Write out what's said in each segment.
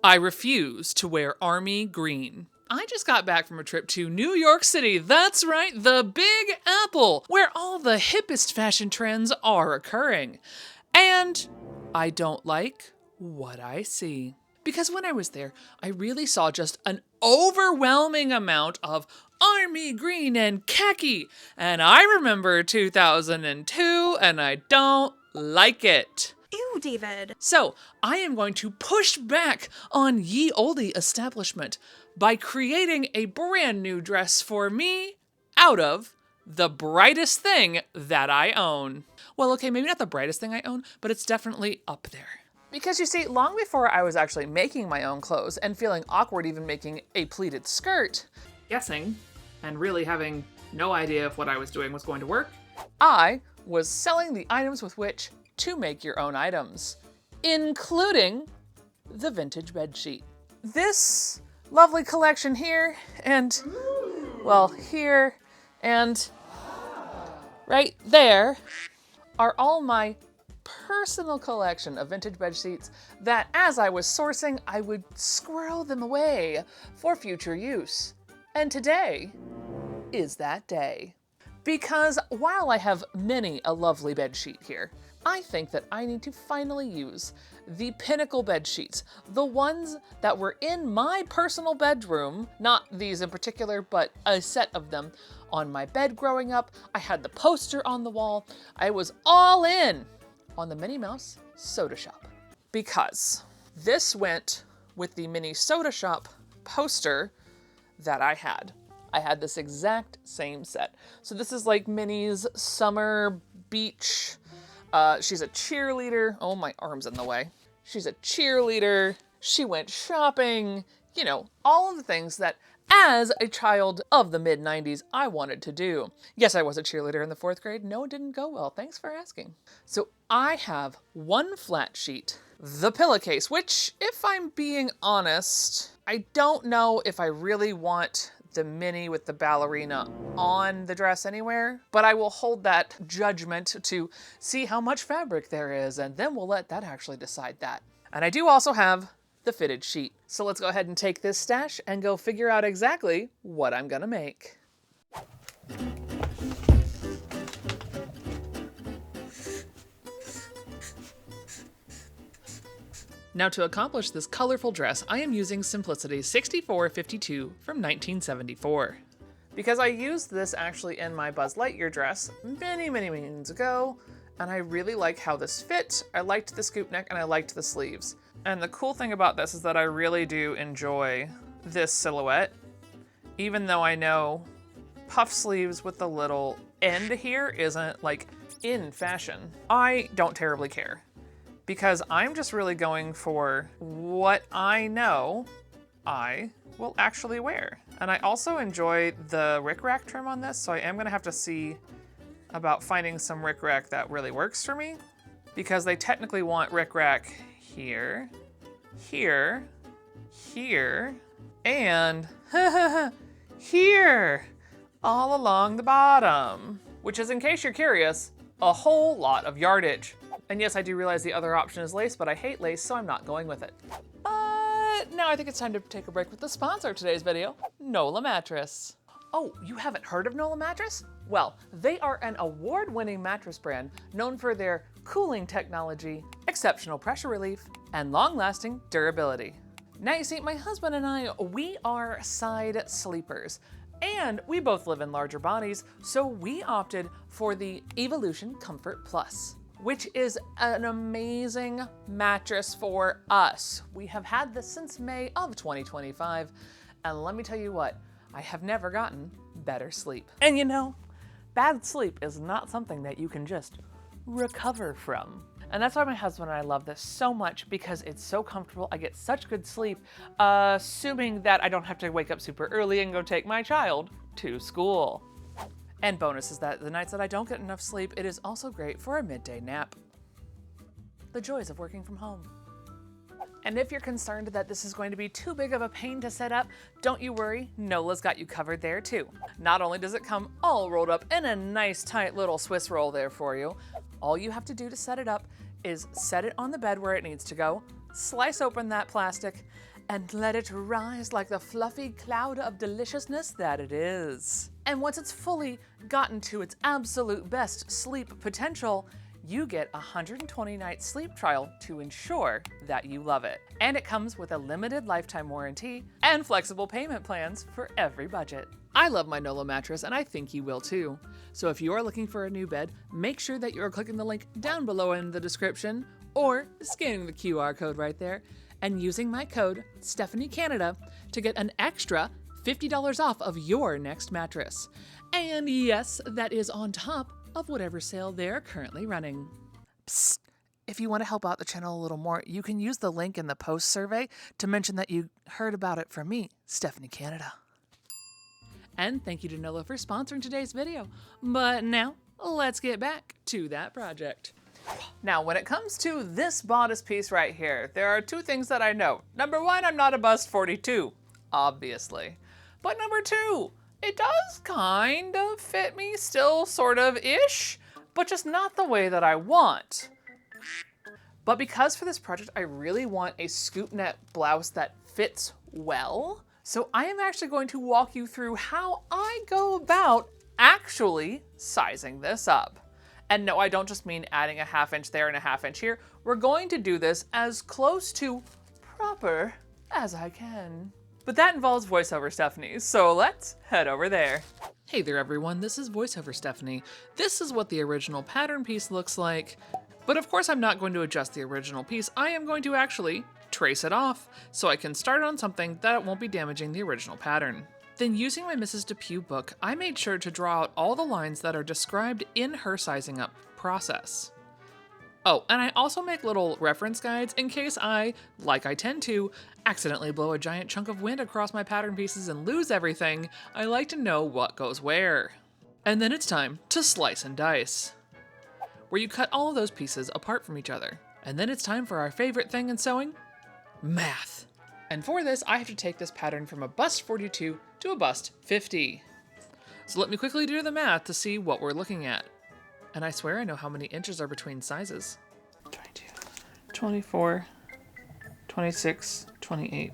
I refuse to wear Army Green. I just got back from a trip to New York City. That's right, the Big Apple, where all the hippest fashion trends are occurring. And I don't like what I see. Because when I was there, I really saw just an overwhelming amount of Army Green and khaki. And I remember 2002, and I don't like it. Ew, David. So I am going to push back on ye olde establishment by creating a brand new dress for me out of the brightest thing that I own. Well, okay, maybe not the brightest thing I own, but it's definitely up there. Because you see, long before I was actually making my own clothes and feeling awkward even making a pleated skirt, guessing and really having no idea if what I was doing was going to work, I was selling the items with which to make your own items, including the vintage bedsheet. This lovely collection here and, well, here and right there are all my personal collection of vintage bed sheets that as I was sourcing, I would squirrel them away for future use. And today is that day. Because while I have many a lovely bed sheet here, I think that I need to finally use the pinnacle bed sheets, the ones that were in my personal bedroom, not these in particular, but a set of them on my bed growing up. I had the poster on the wall. I was all in on the Minnie Mouse Soda Shop because this went with the Minnie Soda Shop poster that I had. I had this exact same set. So this is like Minnie's summer beach. She's a cheerleader. Oh, my arm's in the way. She's a cheerleader. She went shopping. You know, all of the things that as a child of the mid-90s, I wanted to do. Yes, I was a cheerleader in the 4th grade. No, it didn't go well. Thanks for asking. So I have one flat sheet, the pillowcase, which, if I'm being honest, I don't know if I really want the Minnie with the ballerina on the dress anywhere, but I will hold that judgment to see how much fabric there is, and then we'll let that actually decide that. And I do also have the fitted sheet. So let's go ahead and take this stash and go figure out exactly what I'm gonna make. Now to accomplish this colorful dress, I am using Simplicity 6452 from 1974. Because I used this actually in my Buzz Lightyear dress many moons ago, and I really like how this fit. I liked the scoop neck and I liked the sleeves. And the cool thing about this is that I really do enjoy this silhouette, even though I know puff sleeves with the little end here isn't like in fashion. I don't terribly care because I'm just really going for what I know I will actually wear. And I also enjoy the rickrack trim on this, so I am gonna have to see about finding some rickrack that really works for me, because they technically want rickrack here, here, here, and here, all along the bottom, which is, in case you're curious, a whole lot of yardage. And yes, I do realize the other option is lace, but I hate lace, so I'm not going with it. But now I think it's time to take a break with the sponsor of today's video, Nola Mattress. Oh, you haven't heard of Nola Mattress? Well, they are an award-winning mattress brand known for their cooling technology, exceptional pressure relief, and long-lasting durability. Now you see, my husband and I, we are side sleepers, and we both live in larger bodies, so we opted for the Evolution Comfort Plus, which is an amazing mattress for us. We have had this since May of 2025, and let me tell you what, I have never gotten better sleep. And you know, bad sleep is not something that you can just recover from. And that's why my husband and I love this so much, because it's so comfortable. I get such good sleep, assuming that I don't have to wake up super early and go take my child to school. And bonus is that the nights that I don't get enough sleep, it is also great for a midday nap. The joys of working from home. And if you're concerned that this is going to be too big of a pain to set up, don't you worry, Nola's got you covered there too. Not only does it come all rolled up in a nice tight little Swiss roll there for you, all you have to do to set it up is set it on the bed where it needs to go, slice open that plastic, and let it rise like the fluffy cloud of deliciousness that it is. And once it's fully gotten to its absolute best sleep potential, you get a 120-night sleep trial to ensure that you love it. And it comes with a limited lifetime warranty and flexible payment plans for every budget. I love my Nolo mattress, and I think you will too. So if you are looking for a new bed, make sure that you are clicking the link down below in the description or scanning the QR code right there and using my code StephanieCanada to get an extra $50 off of your next mattress. And yes, that is on top of whatever sale they're currently running. Psst. If you want to help out the channel a little more, you can use the link in the post survey to mention that you heard about it from me, Stephanie Canada. And thank you to Nolo for sponsoring today's video. But now, let's get back to that project. Now, when it comes to this bodice piece right here, there are two things that I know. Number one, I'm not a bust 42, obviously. But number two, it does kind of fit me still, sort of-ish, but just not the way that I want. But because for this project, I really want a scoop neck blouse that fits well, so I am actually going to walk you through how I go about actually sizing this up. And no, I don't just mean adding a 1/2 inch there and a 1/2 inch here. We're going to do this as close to proper as I can. But that involves voiceover Stephanie, so let's head over there. Hey there everyone, this is voiceover Stephanie. This is what the original pattern piece looks like. But of course I'm not going to adjust the original piece. I am going to actually trace it off so I can start on something that won't be damaging the original pattern. Then using my Mrs. Depew book, I made sure to draw out all the lines that are described in her sizing up process. Oh, and I also make little reference guides in case I, like I tend to, accidentally blow a giant chunk of wind across my pattern pieces and lose everything. I like to know what goes where. And then it's time to slice and dice, where you cut all of those pieces apart from each other. And then it's time for our favorite thing in sewing, math. And for this, I have to take this pattern from a bust 42 to a bust 50. So let me quickly do the math to see what we're looking at. And I swear I know how many inches are between sizes. 22, 24, 26, 28.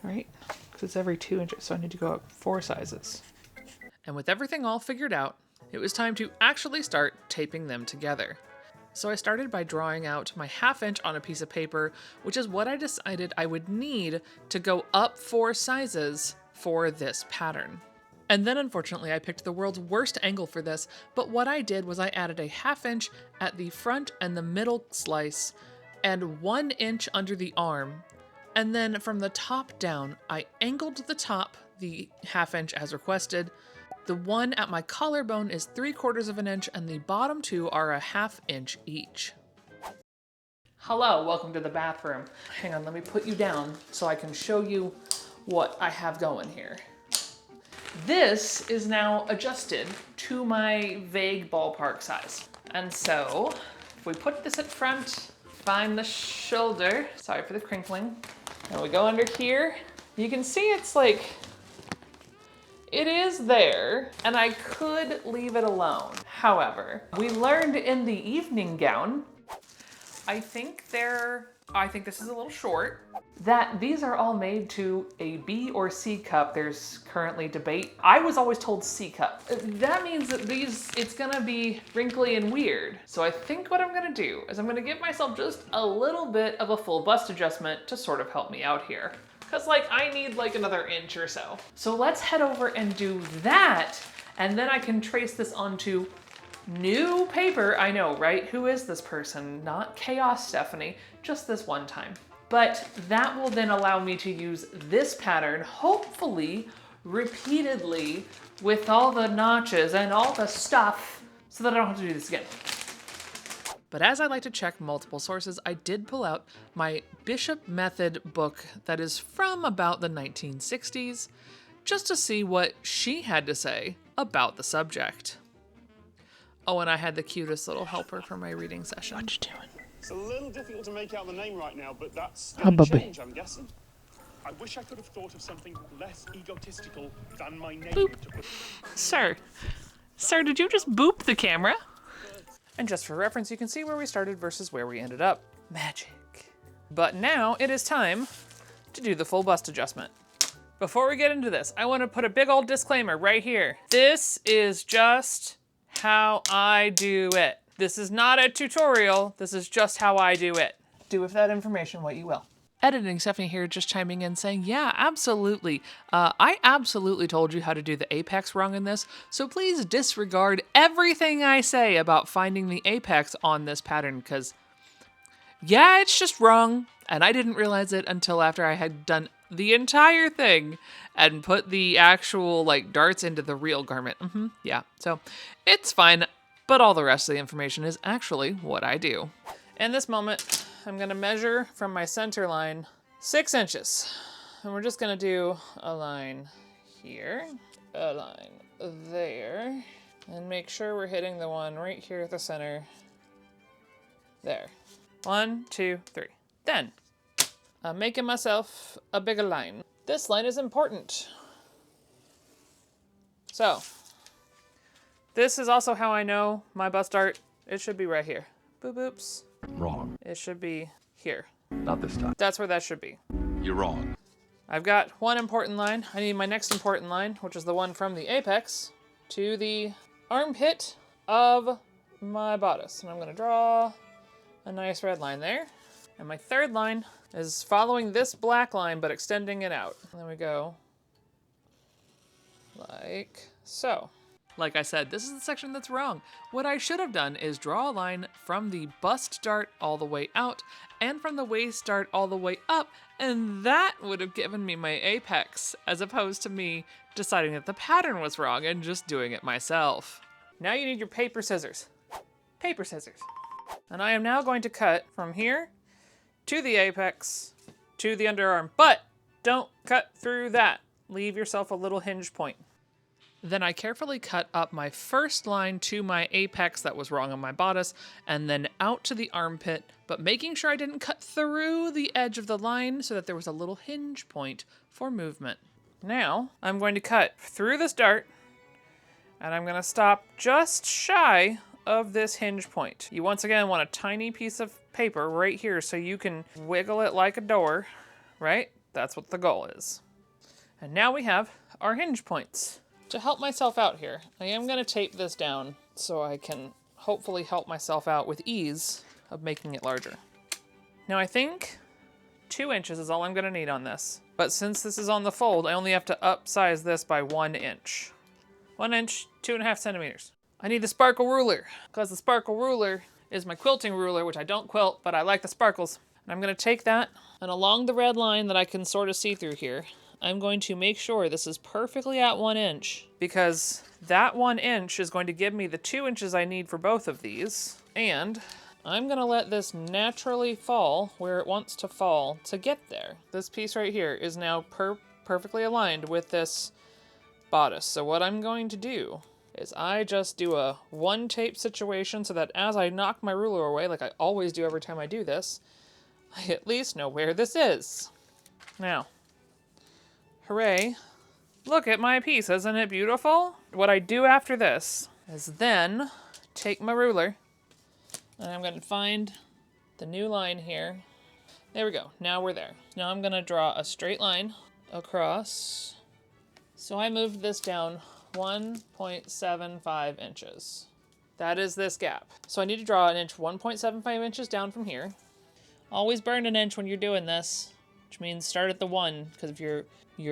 Right? Because it's every 2 inches, so I need to go up 4 sizes. And with everything all figured out, it was time to actually start taping them together. So I started by drawing out my 1/2 inch on a piece of paper, which is what I decided I would need to go up 4 sizes for this pattern. And then unfortunately I picked the world's worst angle for this, but what I did was I added a 1/2 inch at the front and the middle slice and 1 inch under the arm. And then from the top down, I angled the top the 1/2 inch as requested. The one at my collarbone is 3/4 of an inch and the bottom 2 are a 1/2 inch each. Hello, welcome to the bathroom. Hang on, let me put you down so I can show you what I have going here. This is now adjusted to my vague ballpark size. And so, if we put this at front, find the shoulder, sorry for the crinkling, and we go under here, you can see it's like, it is there, and I could leave it alone. However, we learned in the evening gown, I think this is a little short, that these are all made to a B or C cup. There's currently debate. I was always told C cup. That means that it's gonna be wrinkly and weird. So I think what I'm gonna do is I'm gonna give myself just a little bit of a full bust adjustment to sort of help me out here. Cause I need another inch or so. So let's head over and do that. And then I can trace this onto new paper. I know, right? Who is this person? Not Chaos Stephanie, just this one time. But that will then allow me to use this pattern, hopefully repeatedly with all the notches and all the stuff so that I don't have to do this again. But as I like to check multiple sources, I did pull out my Bishop Method book that is from about the 1960s, just to see what she had to say about the subject. Oh, and I had the cutest little helper for my reading session. What you doing? It's a little difficult to make out the name right now, but that's gonna change, I'm guessing. I wish I could have thought of something less egotistical than my name. Boop. Sir, did you just boop the camera? And just for reference, you can see where we started versus where we ended up. Magic. But now it is time to do the full bust adjustment. Before we get into this, I want to put a big old disclaimer right here. This is just how I do it. This is not a tutorial. This is just how I do it. Do with that information what you will. Editing Stephanie here, just chiming in saying, yeah, absolutely. I absolutely told you how to do the apex wrong in this, so please disregard everything I say about finding the apex on this pattern, because yeah, it's just wrong, and I didn't realize it until after I had done the entire thing and put the actual, like, darts into the real garment. Yeah, so it's fine, but all the rest of the information is actually what I do. In this moment, I'm gonna measure from my center line 6 inches. And we're just gonna do a line here, a line there, and make sure we're hitting the one right here at the center. There. 1, 2, 3. Then, I'm making myself a bigger line. This line is important. So, this is also how I know my bust dart. It should be right here. Boop boops. Wrong. It should be here. Not this time. That's where that should be. You're wrong. I've got one important line. I need my next important line, which is the one from the apex to the armpit of my bodice. And I'm gonna draw a nice red line there. And my third line is following this black line, but extending it out. And then we go like so. Like I said, this is the section that's wrong. What I should have done is draw a line from the bust dart all the way out and from the waist dart all the way up, and that would have given me my apex, as opposed to me deciding that the pattern was wrong and just doing it myself. Now you need your paper scissors. Paper scissors. And I am now going to cut from here to the apex to the underarm, but don't cut through that. Leave yourself a little hinge point. Then I carefully cut up my first line to my apex that was wrong on my bodice, and then out to the armpit, but making sure I didn't cut through the edge of the line so that there was a little hinge point for movement. Now, I'm going to cut through this dart, and I'm going to stop just shy of this hinge point. You once again want a tiny piece of paper right here so you can wiggle it like a door, right? That's what the goal is. And now we have our hinge points. To help myself out here, I am going to tape this down so I can hopefully help myself out with ease of making it larger. Now I think 2 inches is all I'm going to need on this. But since this is on the fold, I only have to upsize this by 1 inch. 1 inch, 2.5 centimeters. I need the sparkle ruler, because the sparkle ruler is my quilting ruler, which I don't quilt, but I like the sparkles. And I'm going to take that, and along the red line that I can sort of see through here, I'm going to make sure this is perfectly at 1 inch, because that 1 inch is going to give me the 2 inches I need for both of these. And I'm gonna let this naturally fall where it wants to fall to get there. This piece right here is now perfectly aligned with this bodice. So what I'm going to do is I just do a one tape situation so that as I knock my ruler away, like I always do every time I do this, I at least know where this is. Now, hooray. Look at my piece, isn't it beautiful? What I do after this is then take my ruler and I'm gonna find the new line here. There we go, now we're there. Now I'm gonna draw a straight line across. So I moved this down 1.75 inches. That is this gap. So I need to draw an inch 1.75 inches down from here. Always burn an inch when you're doing this, which means start at the 1, because if your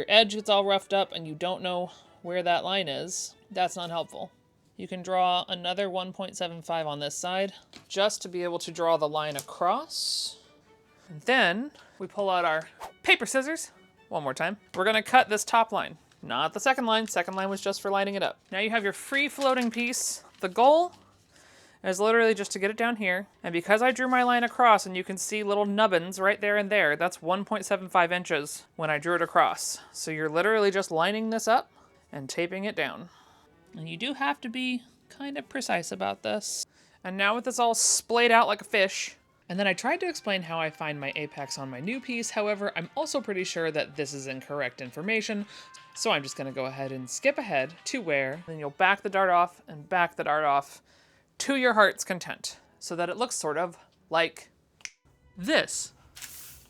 edge gets all roughed up and you don't know where that line is, that's not helpful. You can draw another 1.75 on this side, just to be able to draw the line across. And then we pull out our paper scissors, one more time. We're gonna cut this top line, not the second line. Second line was just for lining it up. Now you have your free floating piece. The goal is literally just to get it down here. And because I drew my line across and you can see little nubbins right there and there, that's 1.75 inches when I drew it across. So you're literally just lining this up and taping it down. And you do have to be kind of precise about this. And now with this all splayed out like a fish, and then I tried to explain how I find my apex on my new piece. However, I'm also pretty sure that this is incorrect information. So I'm just gonna go ahead and skip ahead to where then you'll back the dart off and back the dart off to your heart's content, so that it looks sort of like this.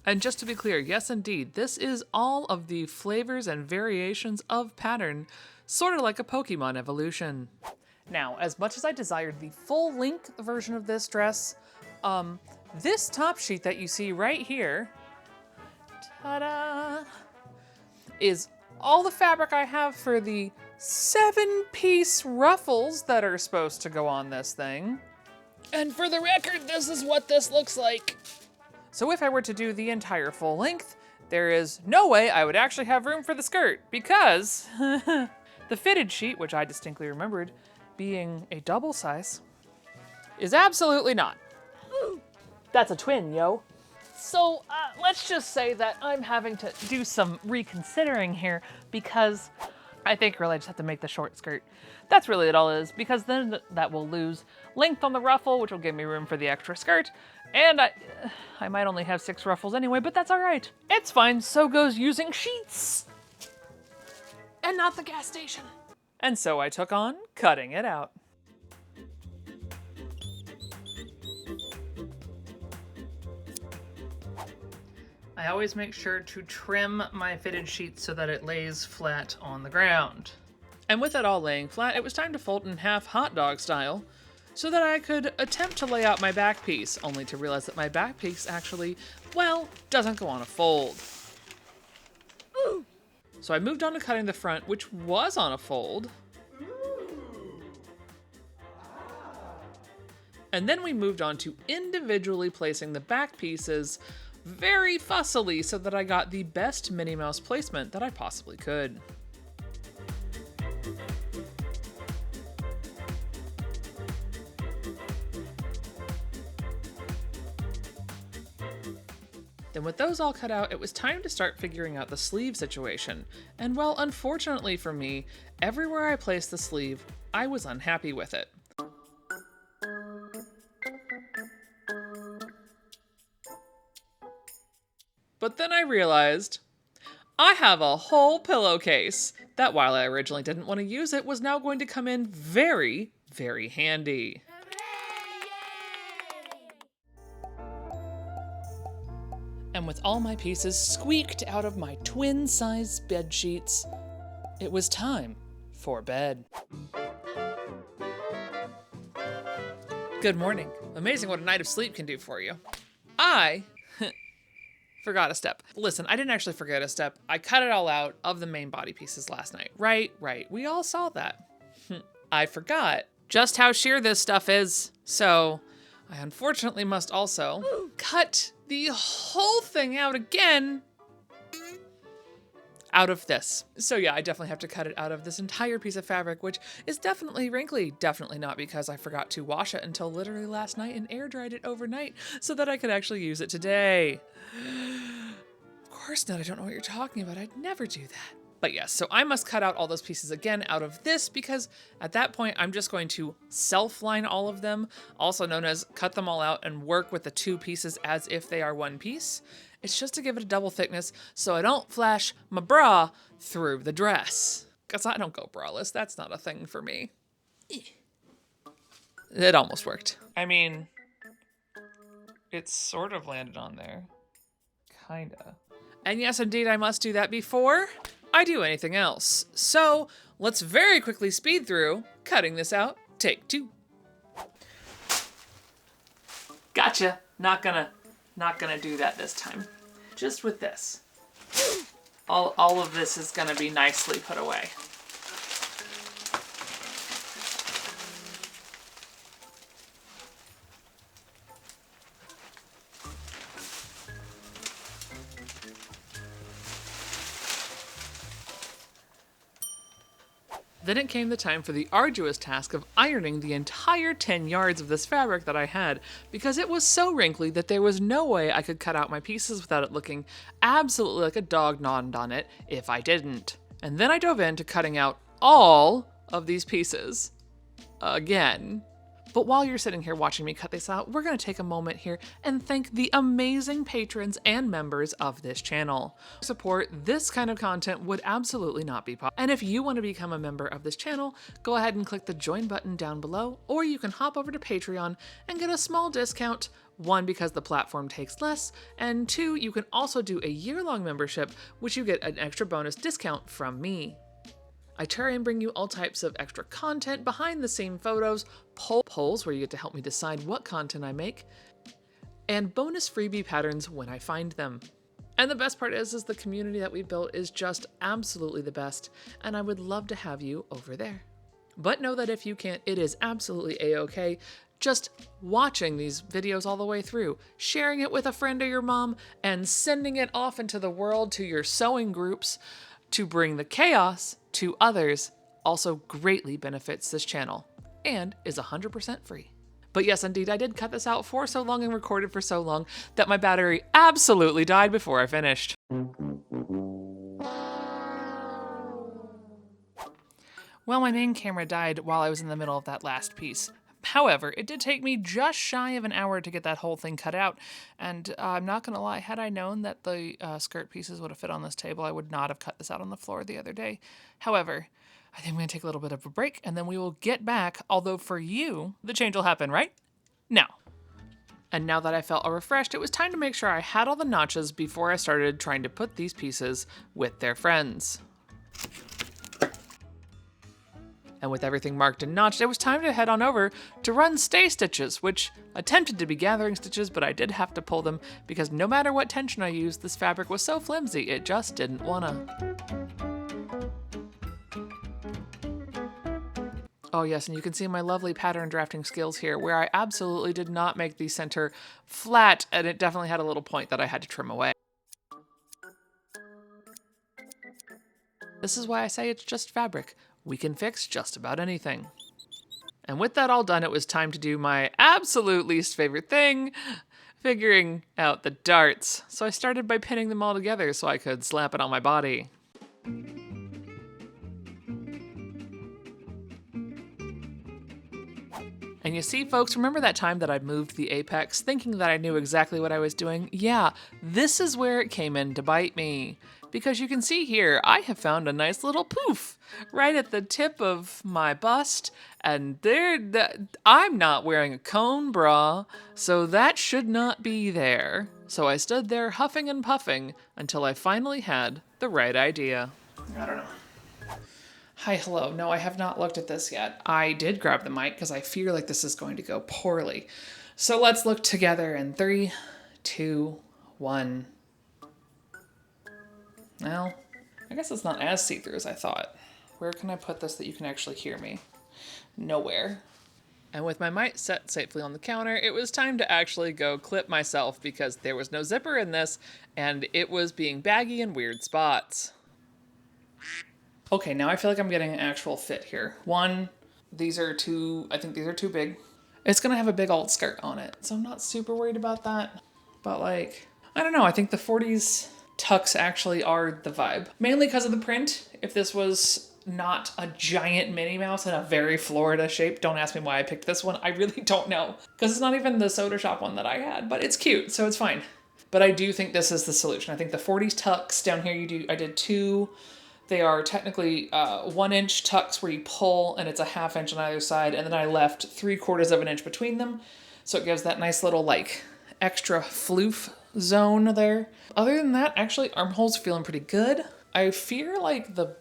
And just to be clear, yes indeed, this is all of the flavors and variations of pattern, sort of like a Pokemon evolution. Now, as much as I desired the full-length version of this dress, this top sheet that you see right here, ta-da, is all the fabric I have for the 7-piece ruffles that are supposed to go on this thing. And for the record, this is what this looks like. So if I were to do the entire full length, there is no way I would actually have room for the skirt because the fitted sheet, which I distinctly remembered being a double size, is absolutely not. That's a twin, yo. So let's just say that I'm having to do some reconsidering here because I think really I just have to make the short skirt. That's really it all is, because then that will lose length on the ruffle, which will give me room for the extra skirt. And I might only have 6 ruffles anyway, but that's all right. It's fine, so goes using sheets. And not the gas station. And so I took on cutting it out. I always make sure to trim my fitted sheet so that it lays flat on the ground. And with it all laying flat, it was time to fold in half hot dog style so that I could attempt to lay out my back piece, only to realize that my back piece actually, well, doesn't go on a fold. So I moved on to cutting the front, which was on a fold. And then we moved on to individually placing the back pieces very fussily so that I got the best Minnie Mouse placement that I possibly could. Then with those all cut out, it was time to start figuring out the sleeve situation. And well, unfortunately for me, everywhere I placed the sleeve, I was unhappy with it. But then I realized I have a whole pillowcase that, while I originally didn't want to use it, was now going to come in very, very handy. And with all my pieces squeaked out of my twin-size bed sheets, it was time for bed. Good morning. Amazing what a night of sleep can do for you. I forgot a step. Listen, I didn't actually forget a step. I cut it all out of the main body pieces last night. Right. We all saw that. I forgot just how sheer this stuff is. So I unfortunately must also cut the whole thing out again out of this. So yeah, I definitely have to cut it out of this entire piece of fabric, which is definitely wrinkly. Definitely not because I forgot to wash it until literally last night and air dried it overnight so that I could actually use it today. Of course not, I don't know what you're talking about. I'd never do that. But yes, so I must cut out all those pieces again out of this because at that point I'm just going to self-line all of them, also known as cut them all out and work with the 2 pieces as if they are one piece. It's just to give it a double thickness so I don't flash my bra through the dress. Because I don't go braless, that's not a thing for me. It almost worked. I mean, it sort of landed on there. Kinda. And yes, indeed, I must do that before I do anything else. So let's very quickly speed through cutting this out. Take 2. Gotcha. Not gonna do that this time. Just with this. All of this is gonna be nicely put away. Then it came the time for the arduous task of ironing the entire 10 yards of this fabric that I had, because it was so wrinkly that there was no way I could cut out my pieces without it looking absolutely like a dog gnawed on it if I didn't. And then I dove into cutting out all of these pieces. Again. But while you're sitting here watching me cut this out, we're going to take a moment here and thank the amazing patrons and members of this channel. Support this kind of content would absolutely not be possible. And if you want to become a member of this channel, go ahead and click the join button down below, or you can hop over to Patreon and get a small discount. One, because the platform takes less, and two, you can also do a year-long membership, which you get an extra bonus discount from me. I try and bring you all types of extra content, behind-the-scene photos, polls where you get to help me decide what content I make, and bonus freebie patterns when I find them. And the best part is the community that we've built is just absolutely the best, and I would love to have you over there. But know that if you can't, it is absolutely a-okay. Just watching these videos all the way through, sharing it with a friend or your mom, and sending it off into the world to your sewing groups to bring the chaos to others also greatly benefits this channel and is 100% free. But yes, indeed, I did cut this out for so long and recorded for so long that my battery absolutely died before I finished. Well, my main camera died while I was in the middle of that last piece. However, it did take me just shy of an hour to get that whole thing cut out, and I'm not gonna lie, had I known that the skirt pieces would have fit on this table, I would not have cut this out on the floor the other day. However, I think I'm gonna take a little bit of a break, and then we will get back, although for you, the change will happen right now. And now that I felt refreshed, it was time to make sure I had all the notches before I started trying to put these pieces with their friends. And with everything marked and notched, it was time to head on over to run stay stitches, which attempted to be gathering stitches, but I did have to pull them because no matter what tension I used, this fabric was so flimsy, it just didn't wanna. Oh yes, and you can see my lovely pattern drafting skills here, where I absolutely did not make the center flat, and it definitely had a little point that I had to trim away. This is why I say it's just fabric. We can fix just about anything. And with that all done, it was time to do my absolute least favorite thing, figuring out the darts. So I started by pinning them all together so I could slap it on my body. And you see, folks, remember that time that I moved the apex thinking that I knew exactly what I was doing? Yeah, this is where it came in to bite me. Because you can see here, I have found a nice little poof right at the tip of my bust, and I'm not wearing a cone bra, so that should not be there. So I stood there huffing and puffing until I finally had the right idea. I don't know. Hi, hello. No, I have not looked at this yet. I did grab the mic because I fear like this is going to go poorly. So let's look together in 3, 2, 1. Well, I guess it's not as see-through as I thought. Where can I put this that you can actually hear me? Nowhere. And with my mic set safely on the counter, it was time to actually go clip myself because there was no zipper in this and it was being baggy in weird spots. Okay, now I feel like I'm getting an actual fit here. One, I think these are too big. It's gonna have a big old skirt on it, so I'm not super worried about that. But like, I don't know, I think the 40s tucks actually are the vibe. Mainly because of the print. If this was not a giant Minnie Mouse in a very Florida shape, don't ask me why I picked this one. I really don't know. Because it's not even the Soda Shop one that I had, but it's cute, so it's fine. But I do think this is the solution. I think the 40s tucks down here, I did 2. They are technically 1-inch tucks where you pull and it's a 1/2 inch on either side. And then I left 3/4 of an inch between them. So it gives that nice little like extra floof zone there. Other than that, actually armholes feeling pretty good. I fear like the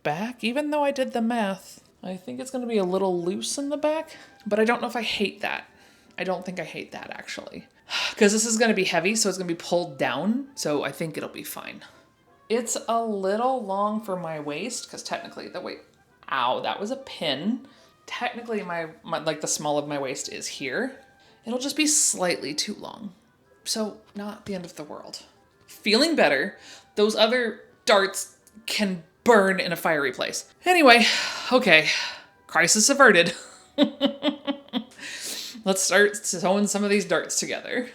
back, even though I did the math, I think it's gonna be a little loose in the back, but I don't know if I hate that. I don't think I hate that actually. Because this is gonna be heavy, so it's gonna be pulled down. So I think it'll be fine. It's a little long for my waist, because technically ow, that was a pin. Technically my like the small of my waist is here. It'll just be slightly too long. So not the end of the world. Feeling better. Those other darts can burn in a fiery place. Anyway, okay, crisis averted. Let's start sewing some of these darts together.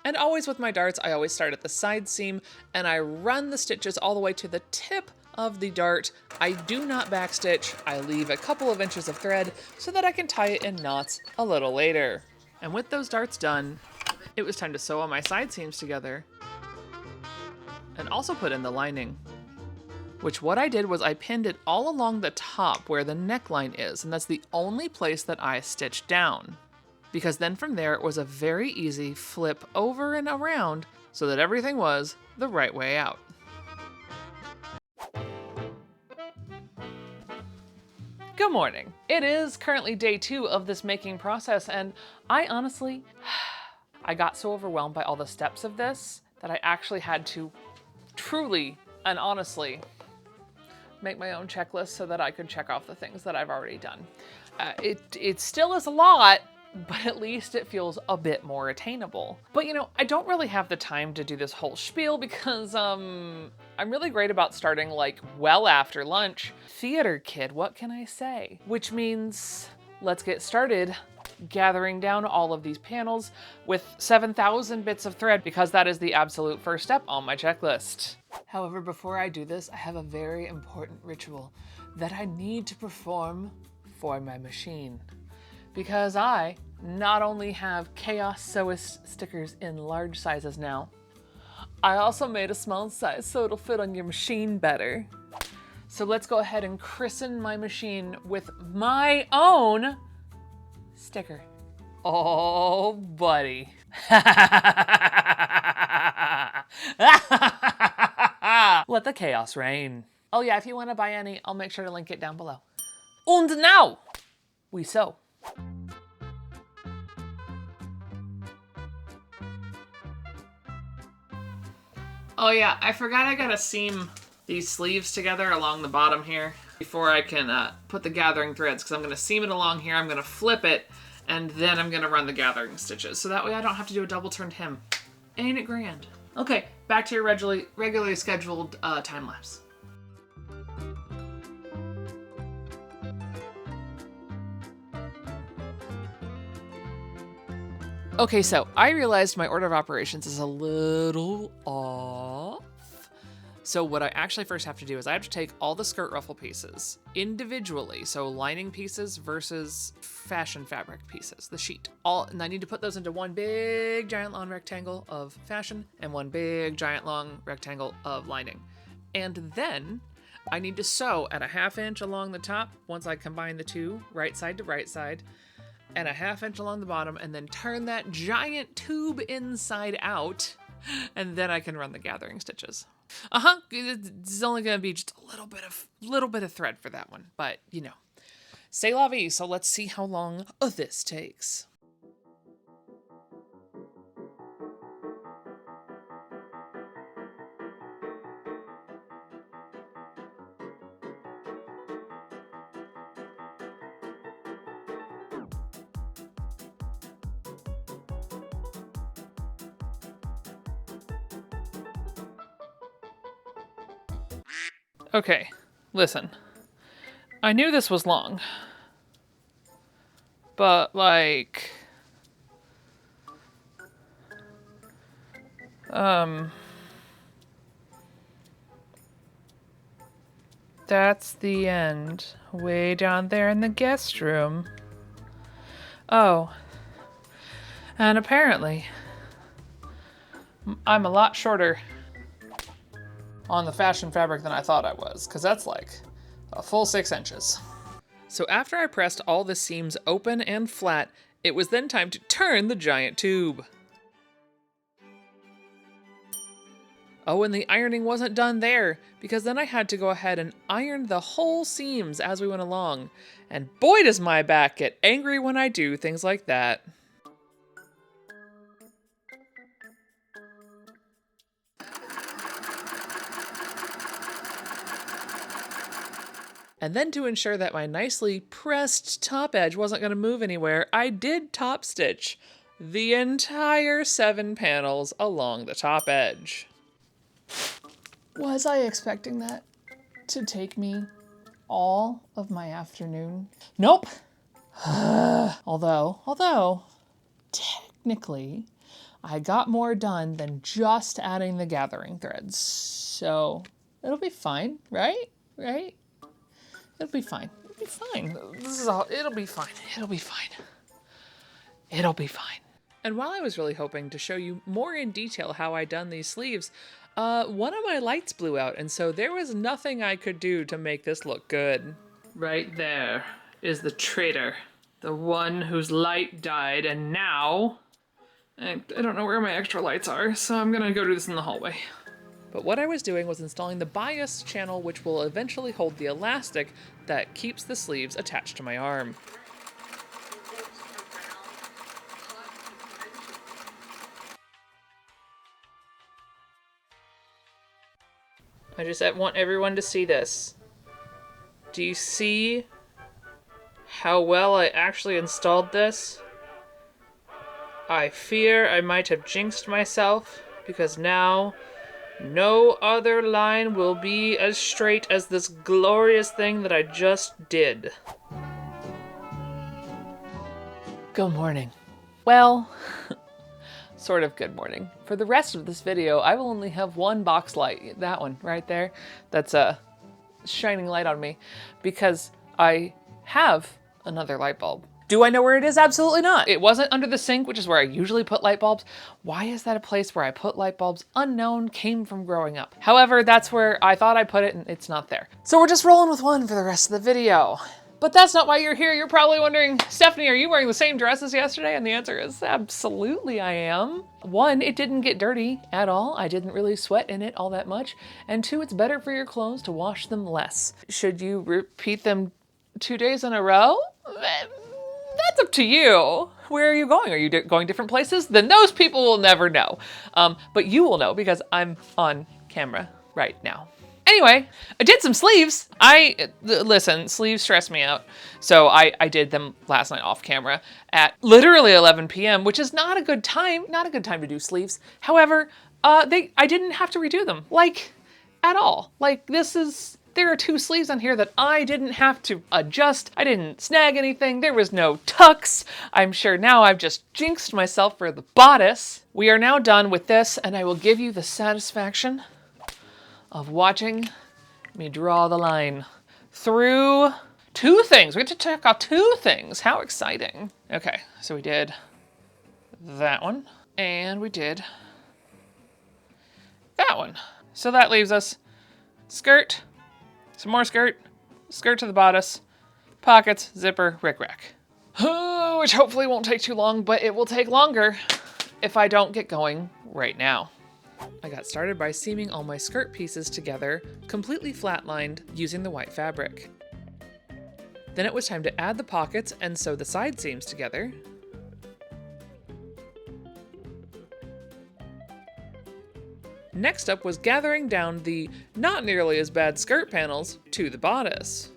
And always with my darts, I always start at the side seam and I run the stitches all the way to the tip of the dart. I do not backstitch. I leave a couple of inches of thread so that I can tie it in knots a little later. And with those darts done, it was time to sew on my side seams together and also put in the lining. Which what I did was I pinned it all along the top where the neckline is, and that's the only place that I stitched down. Because then from there it was a very easy flip over and around so that everything was the right way out. Good morning. It is currently day 2 of this making process, and I honestly, I got so overwhelmed by all the steps of this that I actually had to truly and honestly make my own checklist so that I could check off the things that I've already done. It still is a lot, but at least it feels a bit more attainable. But you know, I don't really have the time to do this whole spiel because I'm really great about starting like well after lunch. Theater kid, what can I say? Which means let's get started gathering down all of these panels with 7,000 bits of thread because that is the absolute first step on my checklist. However, before I do this, I have a very important ritual that I need to perform for my machine. Because I not only have Chaos Sewist stickers in large sizes now, I also made a small size so it'll fit on your machine better. So let's go ahead and christen my machine with my own sticker. Oh, buddy. Let the chaos reign. Oh yeah, if you want to buy any, I'll make sure to link it down below. And now, we sew. Oh yeah, I forgot I gotta seam these sleeves together along the bottom here before I can put the gathering threads, because I'm gonna seam it along here, I'm gonna flip it, and then I'm gonna run the gathering stitches. So that way I don't have to do a double turned hem. Ain't it grand? Okay, back to your regularly scheduled time lapse. Okay, so I realized my order of operations is a little off. So what I actually first have to do is I have to take all the skirt ruffle pieces individually, so lining pieces versus fashion fabric pieces, the sheet. And I need to put those into one big giant long rectangle of fashion and one big giant long rectangle of lining. And then I need to sew at a 1/2 inch along the top once I combine the two, right side to right side, and a 1/2 inch along the bottom, and then turn that giant tube inside out, and then I can run the gathering stitches. It's only gonna be just a little bit of thread for that one, but you know, c'est la vie. So let's see how long this takes. Okay, listen. I knew this was long. But, like... That's the end. Way down there in the guest room. Oh. And apparently... I'm a lot shorter on the fashion fabric than I thought I was, because that's like a full 6 inches. So after I pressed all the seams open and flat, it was then time to turn the giant tube. Oh, and the ironing wasn't done there, because then I had to go ahead and iron the whole seams as we went along. And boy does my back get angry when I do things like that. And then to ensure that my nicely pressed top edge wasn't going to move anywhere, I did top stitch the entire 7 panels along the top edge. Was I expecting that to take me all of my afternoon? Nope. Although, technically, I got more done than just adding the gathering threads. So It'll be fine, right? Right? It'll be fine. It'll be fine. This is all, it'll be fine. It'll be fine. It'll be fine. And while I was really hoping to show you more in detail how I done these sleeves, one of my lights blew out, and so there was nothing I could do to make this look good. Right there is the traitor. The one whose light died, and now I don't know where my extra lights are, so I'm gonna go do this in the hallway. But what I was doing was installing the bias channel, which will eventually hold the elastic that keeps the sleeves attached to my arm. I just want everyone to see this. Do you see how well I actually installed this? I fear I might have jinxed myself, because now no other line will be as straight as this glorious thing that I just did. Good morning. Well, sort of good morning. For the rest of this video, I will only have one box light, that one right there, that's a shining light on me, because I have another light bulb. Do I know where it is? Absolutely not. It wasn't under the sink, which is where I usually put light bulbs. Why is that a place where I put light bulbs? Unknown, came from growing up. However, that's where I thought I put it and it's not there. So we're just rolling with one for the rest of the video. But that's not why you're here. You're probably wondering, Stephanie, are you wearing the same dress as yesterday? And the answer is absolutely I am. One, it didn't get dirty at all. I didn't really sweat in it all that much. And two, it's better for your clothes to wash them less. Should you repeat them 2 days in a row? That's up to you. Where are you going? Are you going different places? Then those people will never know. But you will know because I'm on camera right now. Anyway, I did some sleeves. Listen, sleeves stress me out. So I did them last night off camera at literally 11 p.m., which is not a good time to do sleeves. However, I didn't have to redo them, like, at all. Like, there are 2 sleeves on here that I didn't have to adjust. I didn't snag anything. There was no tucks. I'm sure now I've just jinxed myself for the bodice. We are now done with this, and I will give you the satisfaction of watching me draw the line through 2 things. We have to check out 2 things. How exciting. Okay, so we did that one, and we did that one. So that leaves us skirt, some more skirt, skirt to the bodice, pockets, zipper, rick-rack. Which hopefully won't take too long, but it will take longer if I don't get going right now. I got started by seaming all my skirt pieces together, completely flatlined, using the white fabric. Then it was time to add the pockets and sew the side seams together. Next up was gathering down the not nearly as bad skirt panels to the bodice.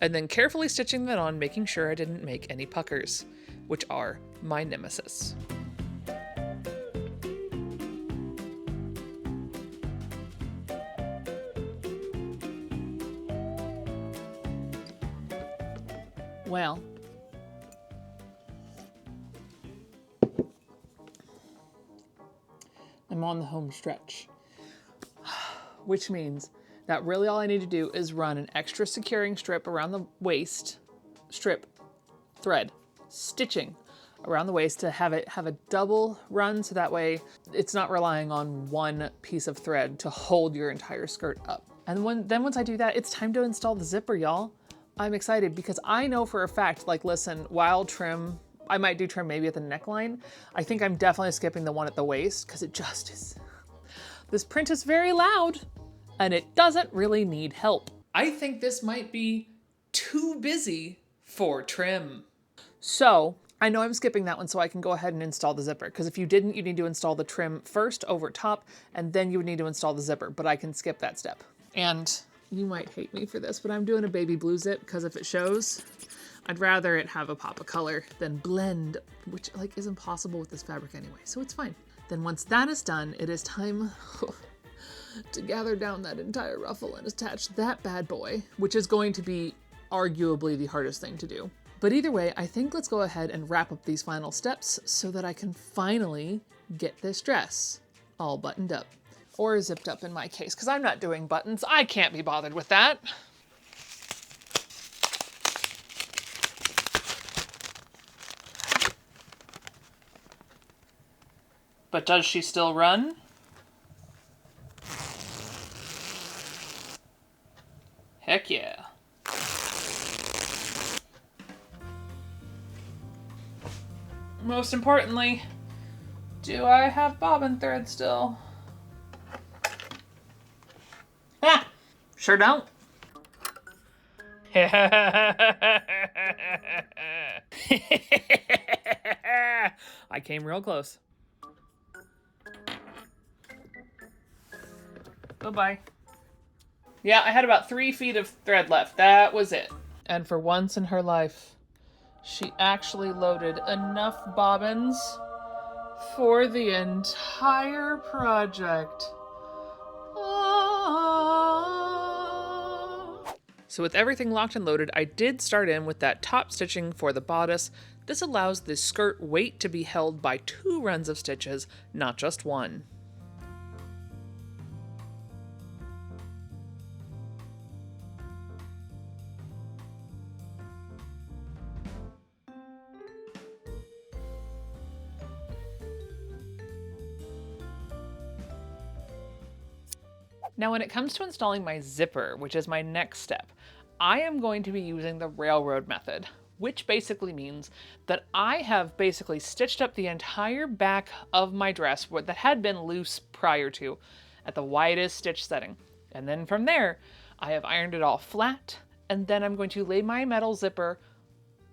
And then carefully stitching that on, making sure I didn't make any puckers, which are my nemesis. Well, I'm on the home stretch, which means that really all I need to do is run an extra securing strip around the waist, thread, stitching around the waist to have it have a double run, so that way it's not relying on one piece of thread to hold your entire skirt up. And then once I do that, it's time to install the zipper, y'all. I'm excited because I know for a fact, like, listen, while trim, I might do trim maybe at the neckline. I think I'm definitely skipping the one at the waist because it just is. This print is very loud and it doesn't really need help. I think this might be too busy for trim. So I know I'm skipping that one so I can go ahead and install the zipper, because if you didn't, you need to install the trim first over top and then you would need to install the zipper, but I can skip that step. And you might hate me for this, but I'm doing a baby blue zip because if it shows, I'd rather it have a pop of color than blend, which like is impossible with this fabric anyway, so it's fine. Then once that is done, it is time to gather down that entire ruffle and attach that bad boy, which is going to be arguably the hardest thing to do. But either way, I think let's go ahead and wrap up these final steps so that I can finally get this dress all buttoned up. Or zipped up in my case, because I'm not doing buttons. I can't be bothered with that. But does she still run? Heck yeah. Most importantly, do I have bobbin thread still? Ha! Sure don't. I came real close. Bye-bye. Yeah, I had about 3 feet of thread left. That was it. And for once in her life, she actually loaded enough bobbins for the entire project. So with everything locked and loaded, I did start in with that top stitching for the bodice. This allows the skirt weight to be held by 2 runs of stitches, not just 1. Now when it comes to installing my zipper, which is my next step, I am going to be using the railroad method, which basically means that I have basically stitched up the entire back of my dress that had been loose prior to at the widest stitch setting. And then from there, I have ironed it all flat, and then I'm going to lay my metal zipper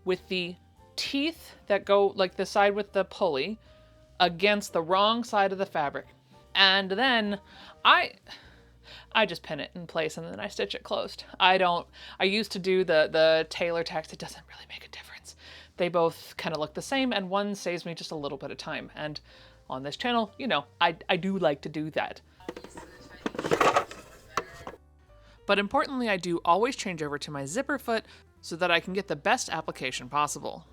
with the teeth that go like the side with the pulley against the wrong side of the fabric. And then I just pin it in place and then I stitch it closed. I used to do the tailor text. It doesn't really make a difference. They both kind of look the same and one saves me just a little bit of time. And on this channel, you know, I do like to do that. But importantly, I do always change over to my zipper foot so that I can get the best application possible.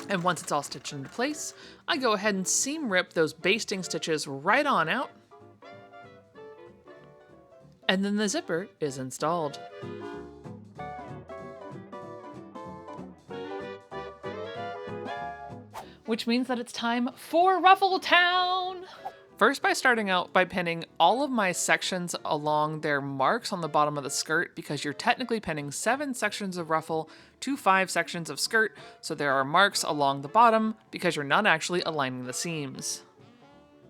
And once it's all stitched into place, I go ahead and seam rip those basting stitches right on out. And then the zipper is installed. Which means that it's time for Ruffle Town! First, by starting out by pinning all of my sections along their marks on the bottom of the skirt, because you're technically pinning 7 sections of ruffle to 5 sections of skirt, so there are marks along the bottom because you're not actually aligning the seams.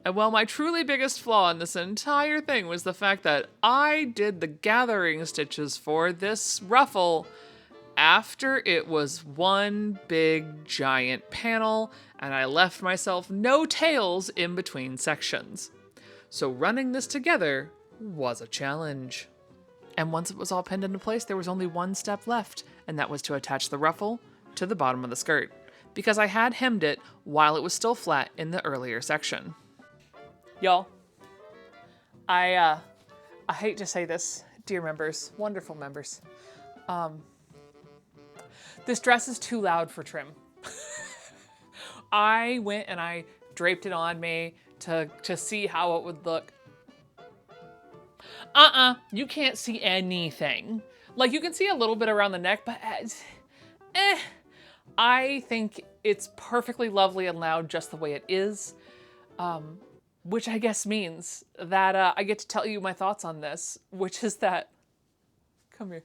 And well, my truly biggest flaw in this entire thing was the fact that I did the gathering stitches for this ruffle after it was one big giant panel, and I left myself no tails in between sections. So running this together was a challenge. And once it was all pinned into place, there was only one step left, and that was to attach the ruffle to the bottom of the skirt, because I had hemmed it while it was still flat in the earlier section. Y'all, I hate to say this, dear members, wonderful members, this dress is too loud for trim. I went and I draped it on me to see how it would look. You can't see anything. Like, you can see a little bit around the neck, but I think it's perfectly lovely and loud just the way it is. Which I guess means that I get to tell you my thoughts on this, which is that, come here.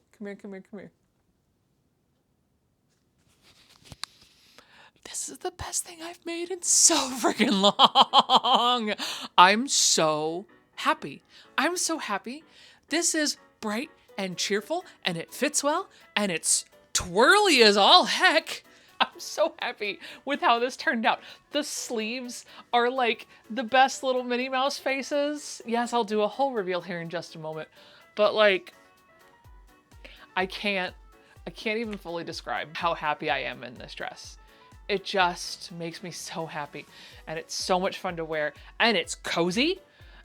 This is the best thing I've made in so freaking long. I'm so happy. I'm so happy. This is bright and cheerful, and it fits well, and it's twirly as all heck. I'm so happy with how this turned out. The sleeves are like the best little Minnie Mouse faces. Yes, I'll do a whole reveal here in just a moment. But like, I can't even fully describe how happy I am in this dress. It just makes me so happy. And it's so much fun to wear. And it's cozy.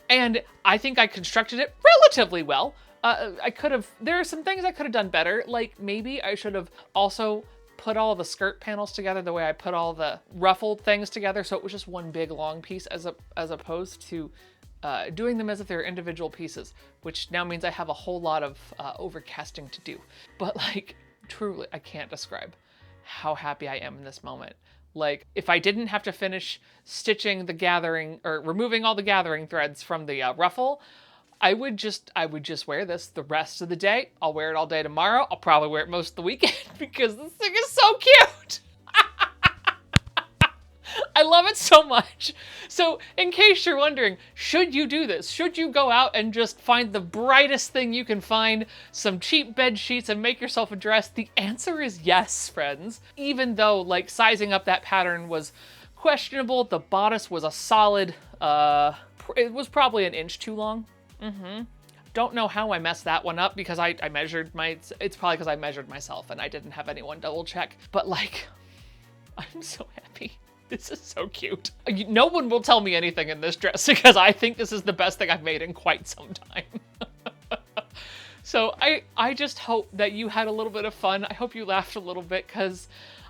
And I think I constructed it relatively well. There are some things I could have done better. Like maybe I should have also put all the skirt panels together the way I put all the ruffled things together. So it was just one big long piece as opposed to doing them as if they're individual pieces, which now means I have a whole lot of overcasting to do. But like, truly, I can't describe how happy I am in this moment. Like, if I didn't have to finish stitching the gathering or removing all the gathering threads from the ruffle, I would just wear this the rest of the day. I'll wear it all day tomorrow. I'll probably wear it most of the weekend because this thing is so cute. I love it so much. So in case you're wondering, should you do this? Should you go out and just find the brightest thing you can find, some cheap bed sheets, and make yourself a dress? The answer is yes, friends. Even though like sizing up that pattern was questionable, the bodice was a solid, it was probably an inch too long. Don't know how I messed that one up because I measured it's probably because I measured myself and I didn't have anyone double check. But like, I'm so happy. This is so cute. No one will tell me anything in this dress because I think this is the best thing I've made in quite some time. So I just hope that you had a little bit of fun. I hope you laughed a little bit because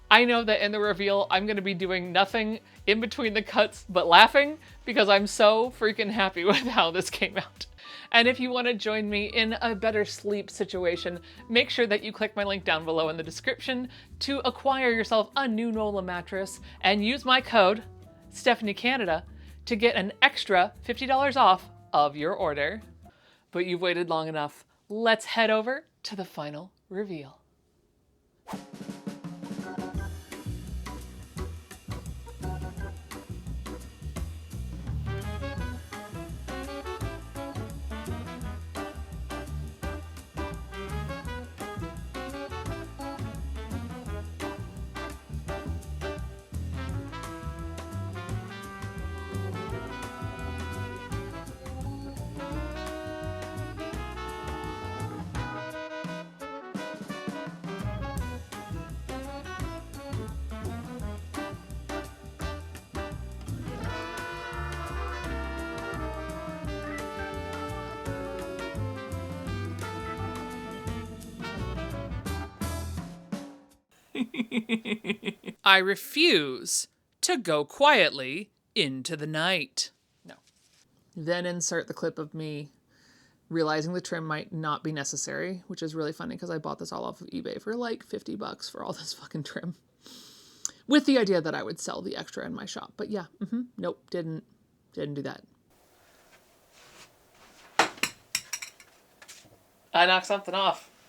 I know that in the reveal, I'm going to be doing nothing in between the cuts but laughing because I'm so freaking happy with how this came out. And if you want to join me in a better sleep situation, make sure that you click my link down below in the description to acquire yourself a new NOLA mattress and use my code, StephanieCanada, to get an extra $50 off of your order. But you've waited long enough. Let's head over to the final reveal. I refuse to go quietly into the night. No. Then insert the clip of me realizing the trim might not be necessary, which is really funny because I bought this all off of eBay for like $50 for all this fucking trim. With the idea that I would sell the extra in my shop. But yeah, nope, didn't do that. I knocked something off.